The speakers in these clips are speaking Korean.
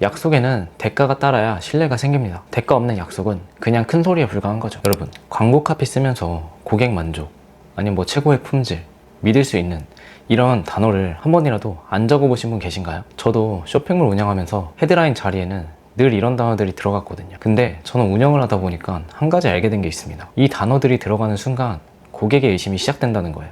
약속에는 대가가 따라야 신뢰가 생깁니다. 대가 없는 약속은 그냥 큰 소리에 불과한 거죠. 여러분, 광고 카피 쓰면서 고객 만족, 아니면 뭐 최고의 품질, 믿을 수 있는 이런 단어를 한 번이라도 안 적어보신 분 계신가요? 저도 쇼핑몰 운영하면서 헤드라인 자리에는 늘 이런 단어들이 들어갔거든요. 근데 저는 운영을 하다 보니까 한 가지 알게 된 게 있습니다. 이 단어들이 들어가는 순간 고객의 의심이 시작된다는 거예요.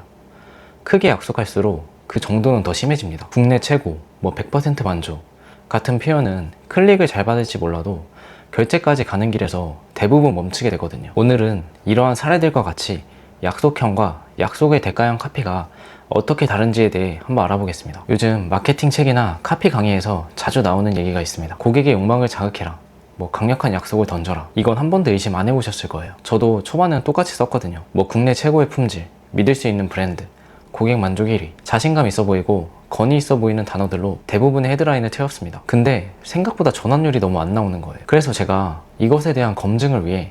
크게 약속할수록 그 정도는 더 심해집니다. 국내 최고, 뭐 100% 만족 같은 표현은 클릭을 잘 받을지 몰라도 결제까지 가는 길에서 대부분 멈추게 되거든요. 오늘은 이러한 사례들과 같이 약속형과 약속의 대가형 카피가 어떻게 다른지에 대해 한번 알아보겠습니다. 요즘 마케팅 책이나 카피 강의에서 자주 나오는 얘기가 있습니다. 고객의 욕망을 자극해라, 뭐 강력한 약속을 던져라. 이건 한 번도 의심 안 해보셨을 거예요. 저도 초반에는 똑같이 썼거든요. 뭐 국내 최고의 품질, 믿을 수 있는 브랜드, 고객 만족 1위, 자신감 있어 보이고 건의 있어 보이는 단어들로 대부분의 헤드라인을 채웠습니다. 근데 생각보다 전환율이 너무 안 나오는 거예요. 그래서 제가 이것에 대한 검증을 위해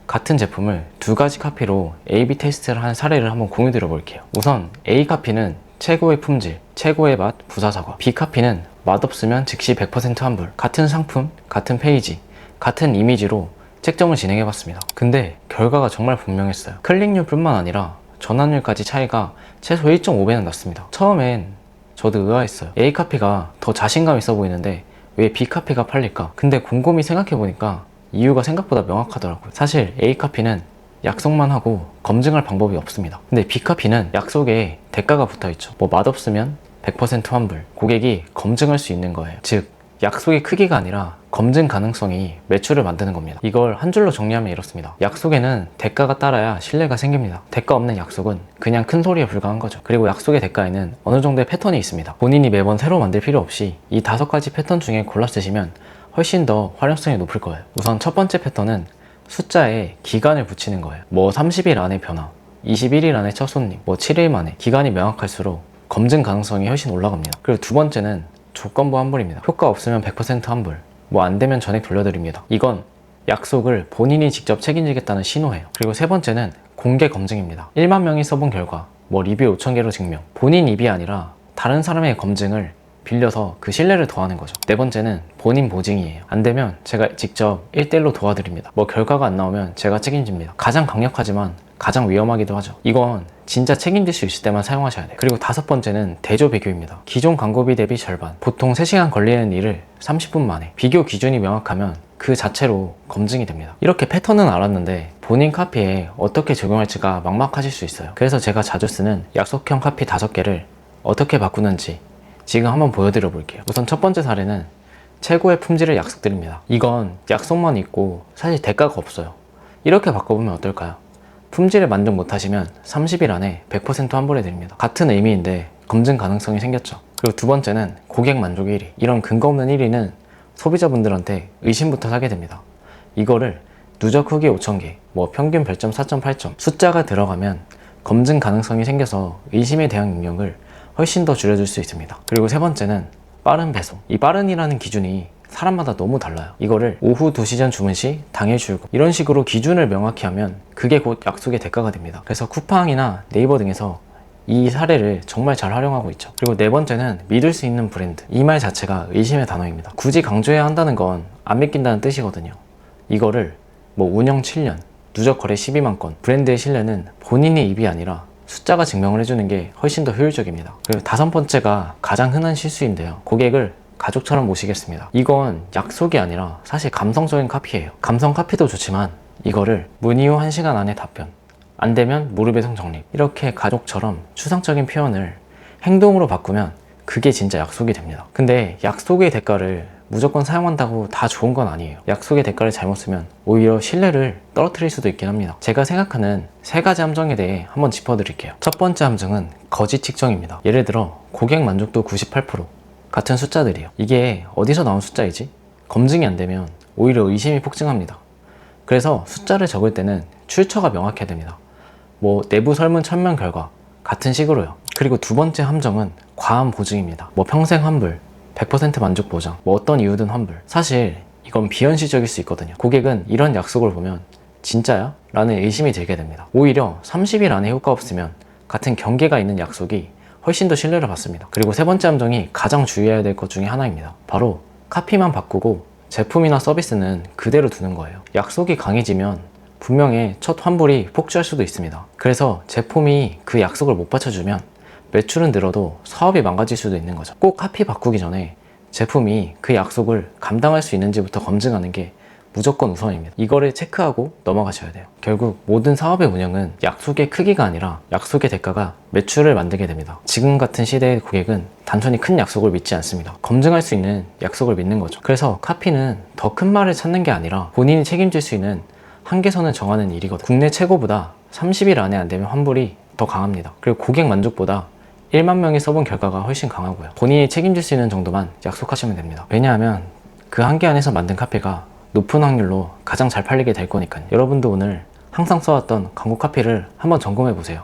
같은 제품을 두 가지 카피로 A/B 테스트를 한 사례를 한번 공유 드려 볼게요. 우선 A 카피는 최고의 품질, 최고의 맛, 부사사과. B 카피는 맛없으면 즉시 100% 환불. 같은 상품, 같은 페이지, 같은 이미지로 책정을 진행해 봤습니다. 근데 결과가 정말 분명했어요. 클릭률 뿐만 아니라 전환율까지 차이가 최소 1.5배는 났습니다. 처음엔 저도 의아했어요. A 카피가 더 자신감 있어 보이는데 왜 B 카피가 팔릴까? 근데 곰곰이 생각해 보니까 이유가 생각보다 명확하더라고요. 사실 A 카피는 약속만 하고 검증할 방법이 없습니다. 근데 B 카피는 약속에 대가가 붙어 있죠. 뭐 맛없으면 100% 환불. 고객이 검증할 수 있는 거예요. 즉 약속의 크기가 아니라 검증 가능성이 매출을 만드는 겁니다. 이걸 한 줄로 정리하면 이렇습니다. 약속에는 대가가 따라야 신뢰가 생깁니다. 대가 없는 약속은 그냥 큰 소리에 불과한 거죠. 그리고 약속의 대가에는 어느 정도의 패턴이 있습니다. 본인이 매번 새로 만들 필요 없이 이 5가지 패턴 중에 골라 쓰시면 훨씬 더 활용성이 높을 거예요. 우선 첫 번째 패턴은 숫자에 기간을 붙이는 거예요. 뭐 30일 안에 변화, 21일 안에 첫 손님, 뭐 7일 만에. 기간이 명확할수록 검증 가능성이 훨씬 올라갑니다. 그리고 두 번째는 조건부 환불입니다. 효과 없으면 100% 환불, 뭐 안 되면 전액 돌려드립니다. 이건 약속을 본인이 직접 책임지겠다는 신호예요. 그리고 세 번째는 공개 검증입니다. 1만 명이 써본 결과, 뭐 리뷰 5,000개로 증명. 본인 입이 아니라 다른 사람의 검증을 빌려서 그 신뢰를 더하는 거죠. 네 번째는 본인 보증이에요. 안 되면 제가 직접 1대1로 도와드립니다. 뭐 결과가 안 나오면 제가 책임집니다. 가장 강력하지만 가장 위험하기도 하죠. 이건 진짜 책임질 수 있을 때만 사용하셔야 돼요. 그리고 다섯 번째는 대조 비교입니다. 기존 광고비 대비 절반, 보통 3시간 걸리는 일을 30분 만에. 비교 기준이 명확하면 그 자체로 검증이 됩니다. 이렇게 패턴은 알았는데 본인 카피에 어떻게 적용할지가 막막하실 수 있어요. 그래서 제가 자주 쓰는 약속형 카피 5개를 어떻게 바꾸는지 지금 한번 보여드려 볼게요. 우선 첫 번째 사례는 최고의 품질을 약속드립니다. 이건 약속만 있고 사실 대가가 없어요. 이렇게 바꿔보면 어떨까요? 품질에 만족 못하시면 30일 안에 100% 환불해 드립니다. 같은 의미인데 검증 가능성이 생겼죠. 그리고 두 번째는 고객 만족 1위. 이런 근거 없는 1위는 소비자분들한테 의심부터 사게 됩니다. 이거를 누적 후기 5,000개, 뭐 평균 별점 4.8점. 숫자가 들어가면 검증 가능성이 생겨서 의심에 대한 능력을 훨씬 더 줄여줄 수 있습니다. 그리고 세 번째는 빠른 배송. 이 빠른이라는 기준이 사람마다 너무 달라요. 이거를 오후 2시 전 주문 시 당일 출고, 이런 식으로 기준을 명확히 하면 그게 곧 약속의 대가가 됩니다. 그래서 쿠팡이나 네이버 등에서 이 사례를 정말 잘 활용하고 있죠. 그리고 네 번째는 믿을 수 있는 브랜드. 이 말 자체가 의심의 단어입니다. 굳이 강조해야 한다는 건 안 믿긴다는 뜻이거든요. 이거를 뭐 운영 7년, 누적 거래 12만 건, 브랜드의 신뢰는 본인의 입이 아니라 숫자가 증명을 해주는 게 훨씬 더 효율적입니다. 그리고 다섯 번째가 가장 흔한 실수인데요. 고객을 가족처럼 모시겠습니다. 이건 약속이 아니라 사실 감성적인 카피예요. 감성 카피도 좋지만 이거를 문의 후 1시간 안에 답변, 안 되면 무료배송 적립, 이렇게 가족처럼 추상적인 표현을 행동으로 바꾸면 그게 진짜 약속이 됩니다. 근데 약속의 대가를 무조건 사용한다고 다 좋은 건 아니에요. 약속의 대가를 잘못 쓰면 오히려 신뢰를 떨어뜨릴 수도 있긴 합니다. 제가 생각하는 3가지 함정에 대해 한번 짚어드릴게요. 첫 번째 함정은 거짓 측정입니다. 예를 들어 고객 만족도 98%, 같은 숫자들이에요. 이게 어디서 나온 숫자이지? 검증이 안 되면 오히려 의심이 폭증합니다. 그래서 숫자를 적을 때는 출처가 명확해야 됩니다. 뭐 내부 설문 1000명 결과, 같은 식으로요. 그리고 두 번째 함정은 과한 보증입니다. 뭐 평생 환불, 100% 만족 보장, 뭐 어떤 이유든 환불. 사실 이건 비현실적일 수 있거든요. 고객은 이런 약속을 보면 진짜야? 라는 의심이 들게 됩니다. 오히려 30일 안에 효과 없으면 같은 경계가 있는 약속이 훨씬 더 신뢰를 받습니다. 그리고 세 번째 함정이 가장 주의해야 될 것 중에 하나입니다. 바로 카피만 바꾸고 제품이나 서비스는 그대로 두는 거예요. 약속이 강해지면 분명히 첫 환불이 폭주할 수도 있습니다. 그래서 제품이 그 약속을 못 받쳐주면 매출은 늘어도 사업이 망가질 수도 있는 거죠. 꼭 카피 바꾸기 전에 제품이 그 약속을 감당할 수 있는지부터 검증하는 게 무조건 우선입니다. 이거를 체크하고 넘어가셔야 돼요. 결국 모든 사업의 운영은 약속의 크기가 아니라 약속의 대가가 매출을 만들게 됩니다. 지금 같은 시대의 고객은 단순히 큰 약속을 믿지 않습니다. 검증할 수 있는 약속을 믿는 거죠. 그래서 카피는 더 큰 말을 찾는 게 아니라 본인이 책임질 수 있는 한계선을 정하는 일이거든요. 국내 최고보다 30일 안에 안 되면 환불이 더 강합니다. 그리고 고객 만족보다 1만 명이 써본 결과가 훨씬 강하고요. 본인이 책임질 수 있는 정도만 약속하시면 됩니다. 왜냐하면 그 한계 안에서 만든 카피가 높은 확률로 가장 잘 팔리게 될 거니까요. 여러분도 오늘 항상 써왔던 광고 카피를 한번 점검해 보세요.